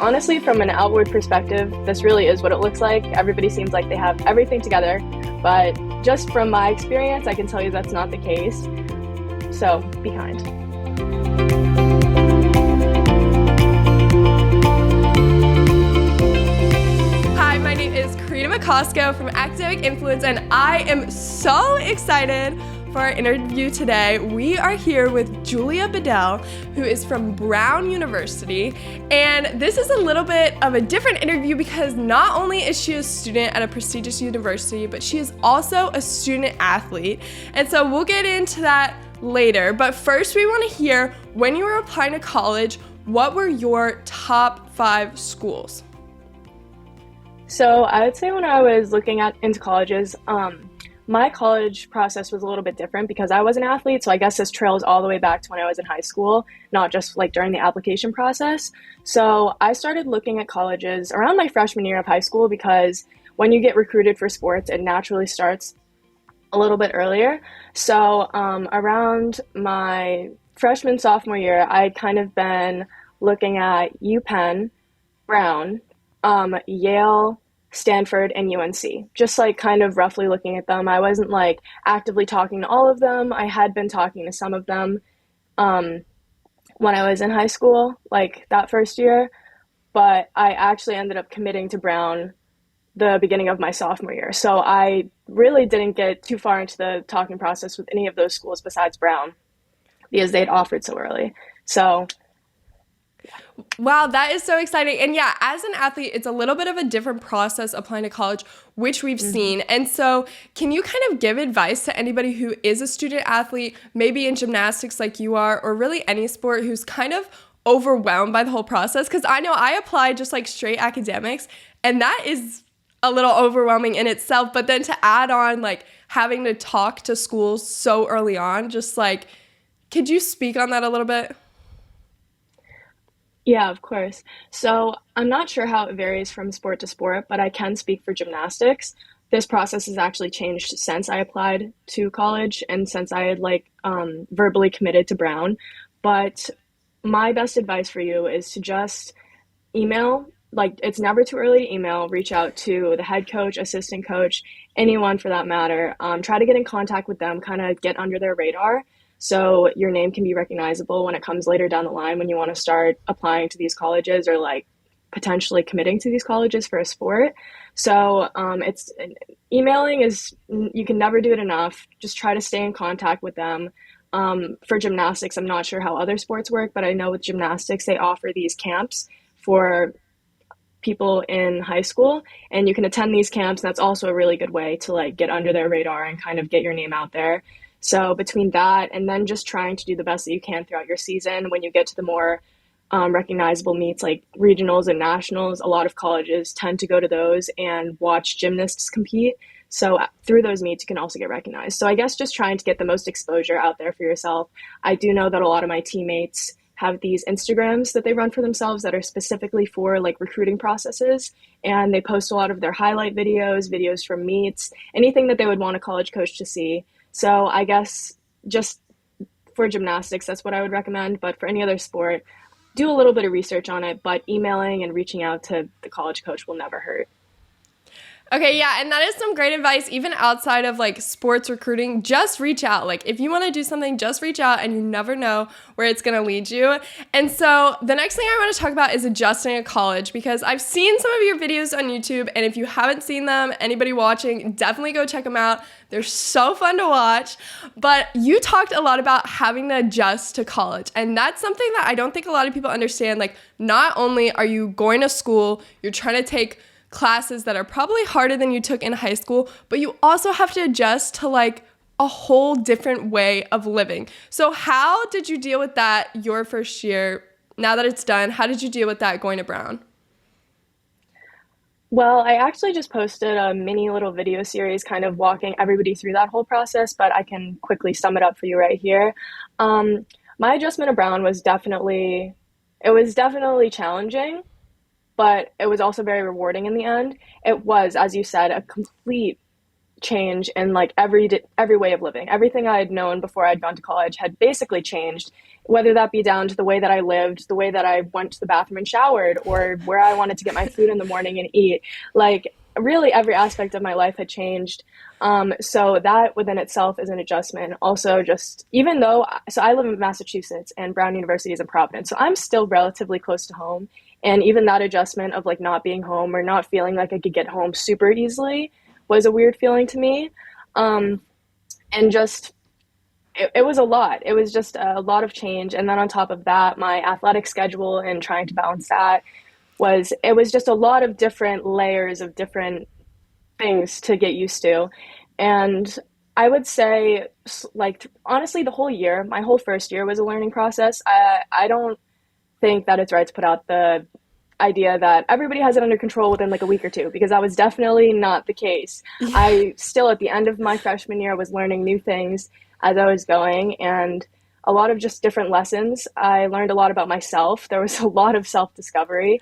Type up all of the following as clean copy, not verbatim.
honestly, from an outward perspective, this really is what it looks like. Everybody seems like they have everything together, but just from my experience, I can tell you that's not the case. So be kind. Hi, my name is Karina Macosko from Academic Influence, and I am so excited for our interview today. We are here with Julia Bedell, who is from Brown University, and this is a little bit of a different interview because not only is she a student at a prestigious university, but she is also a student athlete, and so we'll get into that later. But first, we want to hear, when you were applying to college, what were your top 5 schools? So I would say when I was looking into colleges, my college process was a little bit different because I was an athlete. So I guess this trails all the way back to when I was in high school, not just like during the application process. So I started looking at colleges around my freshman year of high school because when you get recruited for sports, it naturally starts a little bit earlier. So around my freshman, sophomore year, I'd kind of been looking at UPenn, Brown, Yale, Stanford, and UNC, just like kind of roughly looking at them. I wasn't like actively talking to all of them. I had been talking to some of them when I was in high school, like that first year, but I actually ended up committing to Brown the beginning of my sophomore year. So I really didn't get too far into the talking process with any of those schools besides Brown because they'd offered so early. So wow, that is so exciting. And yeah, as an athlete, it's a little bit of a different process applying to college, which we've seen. And so can you kind of give advice to anybody who is a student athlete, maybe in gymnastics like you are, or really any sport, who's kind of overwhelmed by the whole process? Because I know I applied just like straight academics, and that is a little overwhelming in itself. But then to add on like having to talk to schools so early on, just like, could you speak on that a little bit? yeah, of course. So I'm not sure how it varies from sport to sport, but I can speak for gymnastics. This process has actually changed since I applied to college and since I had verbally committed to Brown. But my best advice for you is to just email. Like, it's never too early to email. Reach out to the head coach, assistant coach, anyone for that matter. Try to get in contact with them, kind of get under their radar so your name can be recognizable when it comes later down the line when you want to start applying to these colleges or like potentially committing to these colleges for a sport. So it's emailing is, you can never do it enough. Just try to stay in contact with them. For gymnastics, I'm not sure how other sports work, but I know with gymnastics, they offer these camps for people in high school, and you can attend these camps. And that's also a really good way to like get under their radar and kind of get your name out there. So between that and then just trying to do the best that you can throughout your season, when you get to the more recognizable meets like regionals and nationals, a lot of colleges tend to go to those and watch gymnasts compete. So through those meets, you can also get recognized. So I guess just trying to get the most exposure out there for yourself. I do know that a lot of my teammates have these Instagrams that they run for themselves that are specifically for like recruiting processes. And they post a lot of their highlight videos, videos from meets, anything that they would want a college coach to see. So I guess just for gymnastics, that's what I would recommend. But for any other sport, do a little bit of research on it, but emailing and reaching out to the college coach will never hurt. Okay, yeah, and that is some great advice, even outside of like sports recruiting. Just reach out. Like, if you want to do something, just reach out, and you never know where it's going to lead you. And so the next thing I want to talk about is adjusting at college, because I've seen some of your videos on YouTube, and if you haven't seen them, anybody watching, definitely go check them out. They're so fun to watch. But you talked a lot about having to adjust to college, and that's something that I don't think a lot of people understand. Like, not only are you going to school, you're trying to take classes that are probably harder than you took in high school, but you also have to adjust to like a whole different way of living. So how did you deal with that your first year? Now that it's done, how did you deal with that going to Brown? Well, I actually just posted a mini little video series kind of walking everybody through that whole process, but I can quickly sum it up for you right here. My adjustment to Brown was definitely challenging, but it was also very rewarding in the end. It was, as you said, a complete change in like every way of living. Everything I had known before I'd gone to college had basically changed, whether that be down to the way that I lived, the way that I went to the bathroom and showered, or where I wanted to get my food in the morning and eat. Like really every aspect of my life had changed. So that within itself is an adjustment. Also, just even though, so I live in Massachusetts and Brown University is in Providence, so I'm still relatively close to home. And even that adjustment of like not being home or not feeling like I could get home super easily was a weird feeling to me. And just, it was a lot. It was just a lot of change. And then on top of that, my athletic schedule and trying to balance that it was just a lot of different layers of different things to get used to. And I would say, like, honestly, the whole year, my whole first year was a learning process. I don't think that it's right to put out the idea that everybody has it under control within like a week or two, because that was definitely not the case. I still, at the end of my freshman year, was learning new things as I was going, and a lot of just different lessons. I learned a lot about myself. There was a lot of self-discovery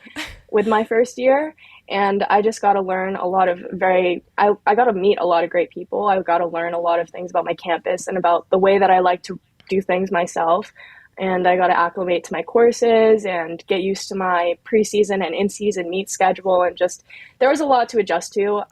with my first year, and I just got to learn a lot of I got to meet a lot of great people. I got to learn a lot of things about my campus and about the way that I like to do things myself. And I got to acclimate to my courses and get used to my preseason and in-season meet schedule. And just, there was a lot to adjust to.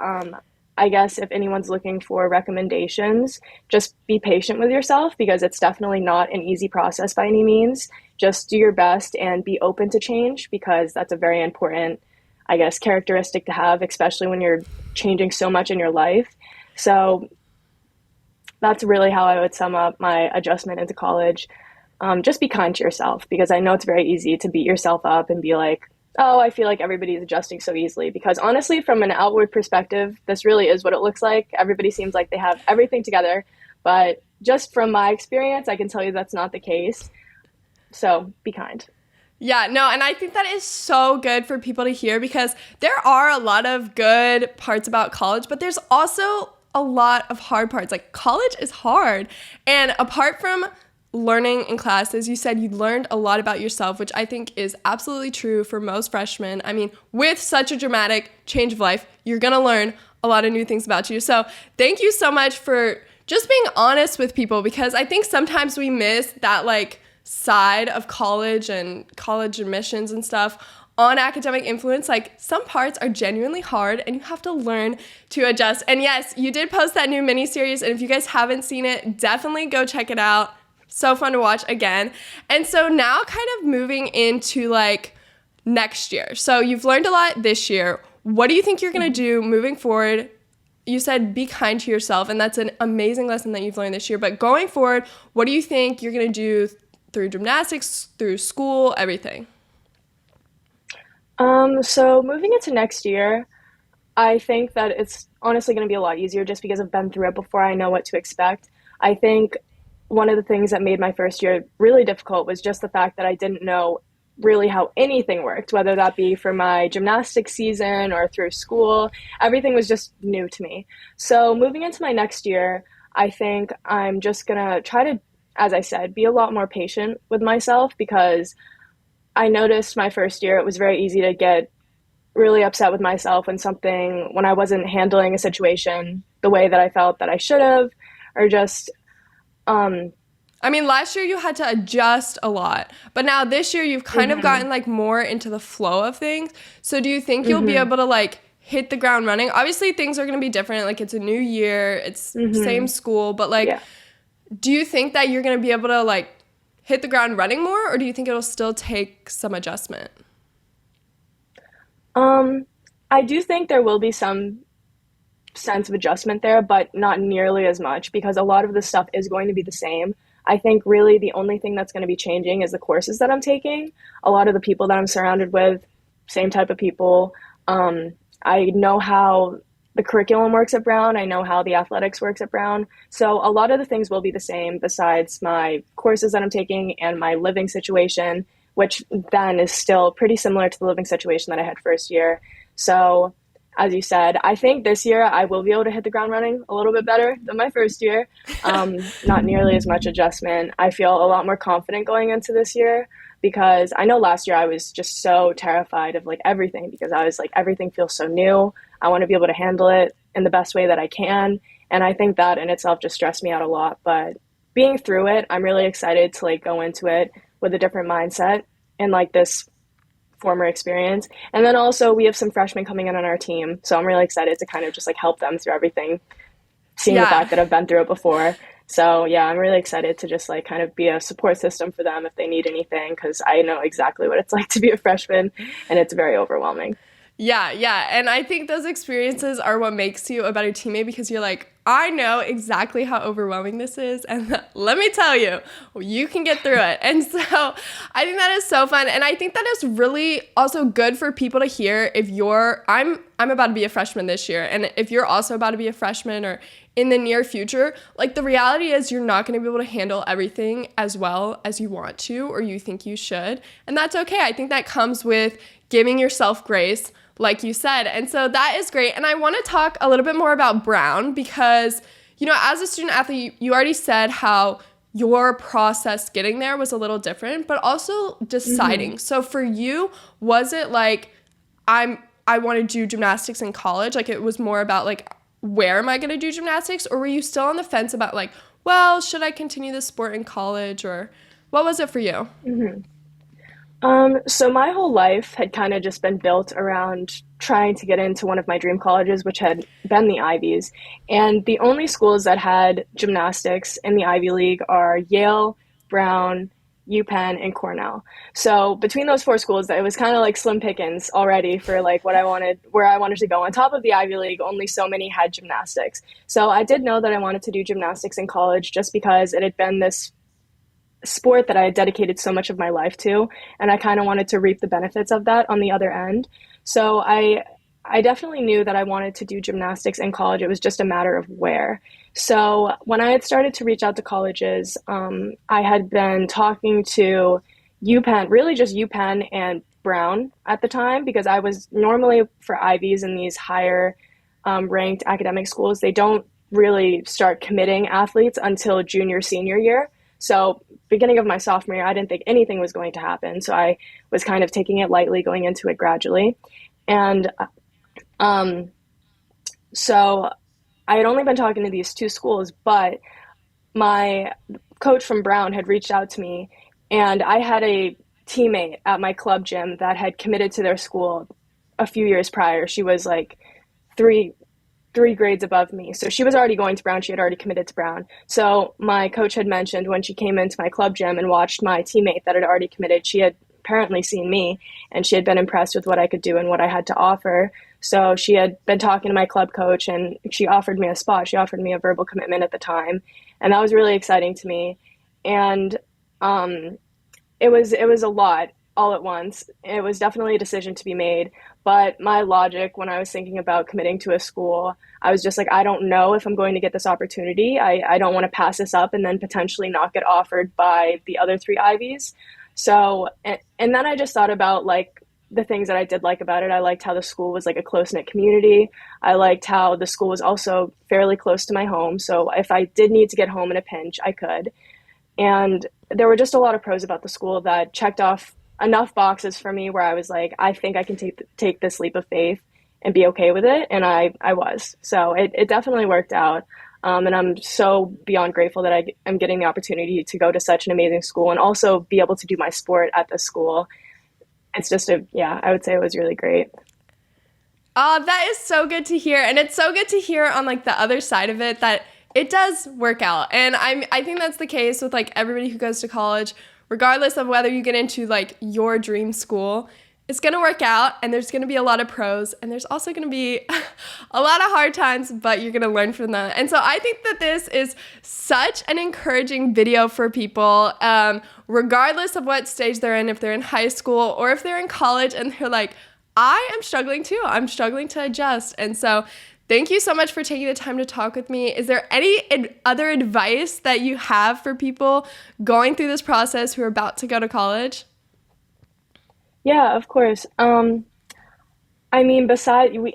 I guess if anyone's looking for recommendations, just be patient with yourself, because it's definitely not an easy process by any means. Just do your best and be open to change, because that's a very important, I guess, characteristic to have, especially when you're changing so much in your life. So that's really how I would sum up my adjustment into college. Just be kind to yourself, because I know it's very easy to beat yourself up and be like, oh, I feel like everybody's adjusting so easily. Because honestly, from an outward perspective, this really is what it looks like. Everybody seems like they have everything together. But just from my experience, I can tell you that's not the case. So be kind. Yeah, no, and I think that is so good for people to hear, because there are a lot of good parts about college, but there's also a lot of hard parts. Like, college is hard. And apart from learning in classes, you said you learned a lot about yourself, which I think is absolutely true for most freshmen. I mean, with such a dramatic change of life, you're going to learn a lot of new things about you. So thank you so much for just being honest with people, because I think sometimes we miss that like side of college and college admissions and stuff on academic influence. Like, some parts are genuinely hard and you have to learn to adjust. And yes, you did post that new mini series, and if you guys haven't seen it, definitely go check it out. So fun to watch again. And so now kind of moving into like next year. So you've learned a lot this year. What do you think you're going to do moving forward? You said be kind to yourself, and that's an amazing lesson that you've learned this year. But going forward, what do you think you're going to do through gymnastics, through school, everything? So moving into next year, I think that it's honestly going to be a lot easier, just because I've been through it before. I know what to expect. I think one of the things that made my first year really difficult was just the fact that I didn't know really how anything worked, whether that be for my gymnastics season or through school. Everything was just new to me. So moving into my next year, I think I'm just going to try to, as I said, be a lot more patient with myself, because I noticed my first year, it was very easy to get really upset with myself when I wasn't handling a situation the way that I felt that I should have, or just I mean, last year you had to adjust a lot, but now this year you've kind of gotten like more into the flow of things. So do you think you'll be able to like hit the ground running? Obviously things are going to be different. Like, it's a new year, it's same school, but like, do you think that you're going to be able to like hit the ground running more, or do you think it'll still take some adjustment? I do think there will be some sense of adjustment there, but not nearly as much, because a lot of the stuff is going to be the same. I think really the only thing that's going to be changing is the courses that I'm taking. A lot of the people that I'm surrounded with, same type of people. I know how the curriculum works at Brown. I know how the athletics works at Brown. So a lot of the things will be the same, besides my courses that I'm taking and my living situation, which then is still pretty similar to the living situation that I had first year. So as you said, I think this year I will be able to hit the ground running a little bit better than my first year. Not nearly as much adjustment. I feel a lot more confident going into this year, because I know last year I was just so terrified of like everything, because I was like, everything feels so new. I want to be able to handle it in the best way that I can. And I think that in itself just stressed me out a lot. But being through it, I'm really excited to like go into it with a different mindset and like this former experience. And then also we have some freshmen coming in on our team. So I'm really excited to kind of just like help them through everything, seeing the Yeah. fact that I've been through it before. So yeah, I'm really excited to just like kind of be a support system for them if they need anything because I know exactly what it's like to be a freshman and it's very overwhelming. Yeah, yeah. And I think those experiences are what makes you a better teammate because you're like, I know exactly how overwhelming this is. And let me tell you, you can get through it. And so I think that is so fun. And I think that is really also good for people to hear if I'm about to be a freshman this year. And if you're also about to be a freshman or in the near future, like the reality is you're not going to be able to handle everything as well as you want to or you think you should. And that's okay. I think that comes with giving yourself grace, like you said. And so that is great. And I want to talk a little bit more about Brown because, as a student athlete, you already said how your process getting there was a little different, but also deciding. Mm-hmm. So for you, was it like, I want to do gymnastics in college? Like it was more about like, where am I going to do gymnastics? Or were you still on the fence about like, well, should I continue this sport in college? Or what was it for you? Mm-hmm. So my whole life had kind of just been built around trying to get into one of my dream colleges, which had been the Ivies. And the only schools that had gymnastics in the Ivy League are Yale, Brown, UPenn, and Cornell. So between those four schools, it was kind of like slim pickings already for like what I wanted, where I wanted to go. On top of the Ivy League, only so many had gymnastics. So I did know that I wanted to do gymnastics in college just because it had been this sport that I had dedicated so much of my life to, and I kind of wanted to reap the benefits of that on the other end. So I definitely knew that I wanted to do gymnastics in college. It was just a matter of where. So when I had started to reach out to colleges, I had been talking to UPenn, really just UPenn and Brown at the time, because I was normally for Ivies in these higher ranked academic schools. They don't really start committing athletes until junior, senior year. So beginning of my sophomore year, I didn't think anything was going to happen. So I was kind of taking it lightly, going into it gradually. And um, so I had only been talking to these two schools, but my coach from Brown had reached out to me, and I had a teammate at my club gym that had committed to their school a few years prior. She was like three three grades above me. So she was already going to Brown. She had already committed to Brown. So my coach had mentioned when she came into my club gym and watched my teammate that had already committed, she had apparently seen me and she had been impressed with what I could do and what I had to offer. So she had been talking to my club coach and she offered me a spot. She offered me a verbal commitment at the time. And that was really exciting to me. And it was a lot all at once. It was definitely a decision to be made. But my logic when I was thinking about committing to a school, I was just like, I don't know if I'm going to get this opportunity. I don't want to pass this up and then potentially not get offered by the other three Ivies. So, and then I just thought about like the things that I did like about it. I liked how the school was like a close knit community. I liked how the school was also fairly close to my home. So if I did need to get home in a pinch, I could. And there were just a lot of pros about the school that checked off enough boxes for me where I was like, I think I can take this leap of faith and be okay with it. And I was. So it definitely worked out. And I'm so beyond grateful that I am getting the opportunity to go to such an amazing school and also be able to do my sport at this school. It's just yeah, I would say it was really great. Oh, that is so good to hear. And it's so good to hear on like the other side of it that it does work out. And I think that's the case with like everybody who goes to college, regardless of whether you get into like your dream school. It's going to work out and there's going to be a lot of pros and there's also going to be a lot of hard times, but you're going to learn from them. And so I think that this is such an encouraging video for people, regardless of what stage they're in, if they're in high school or if they're in college and they're like, I am struggling too. I'm struggling to adjust. And so thank you so much for taking the time to talk with me. Is there any other advice that you have for people going through this process who are about to go to college? Yeah, of course. I mean,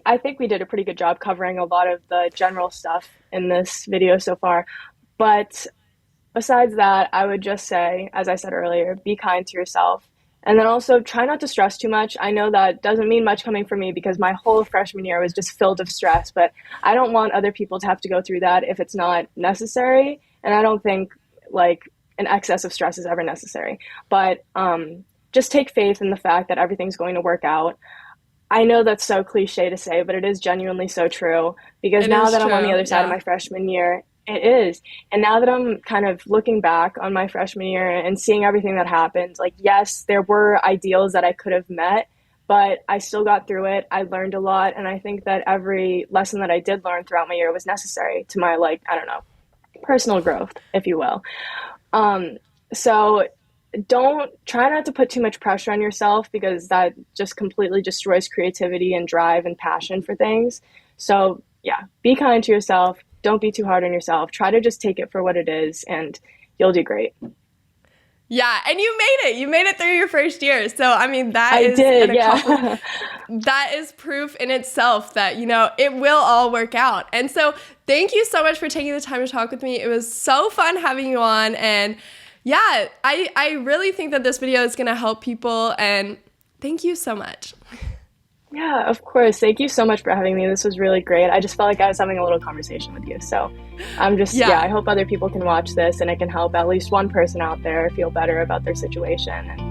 I think we did a pretty good job covering a lot of the general stuff in this video so far. But besides that, I would just say, as I said earlier, be kind to yourself And then also try not to stress too much. I know that doesn't mean much coming from me because my whole freshman year was just filled with stress, but I don't want other people to have to go through that if it's not necessary. And I don't think like an excess of stress is ever necessary. But just take faith in the fact that everything's going to work out. I know that's so cliche to say, but it is genuinely so true because It now is that I'm on the true. other side of Yeah. my freshman year, it is. And now that I'm kind of looking back on my freshman year and seeing everything that happened, like, yes, there were ideals that I could have met, but I still got through it. I learned a lot. And I think that every lesson that I did learn throughout my year was necessary to my, like, I don't know, personal growth, if you will. Um, so don't try not to put too much pressure on yourself because that just completely destroys creativity and drive and passion for things. So, yeah, be kind to yourself. Don't be too hard on yourself. Try to just take it for what it is and you'll do great. Yeah, and you made it. You made it through your first year. So, I mean, that I is an did, accomplishment. yeah. That is proof in itself that, it will all work out. And so, thank you so much for taking the time to talk with me. It was so fun having you on. And yeah, I really think that this video is going to help people. And thank you so much. Yeah, of course. Thank you so much for having me. This was really great. I just felt like I was having a little conversation with you. So yeah, Yeah. I hope other people can watch this and it can help at least one person out there feel better about their situation. And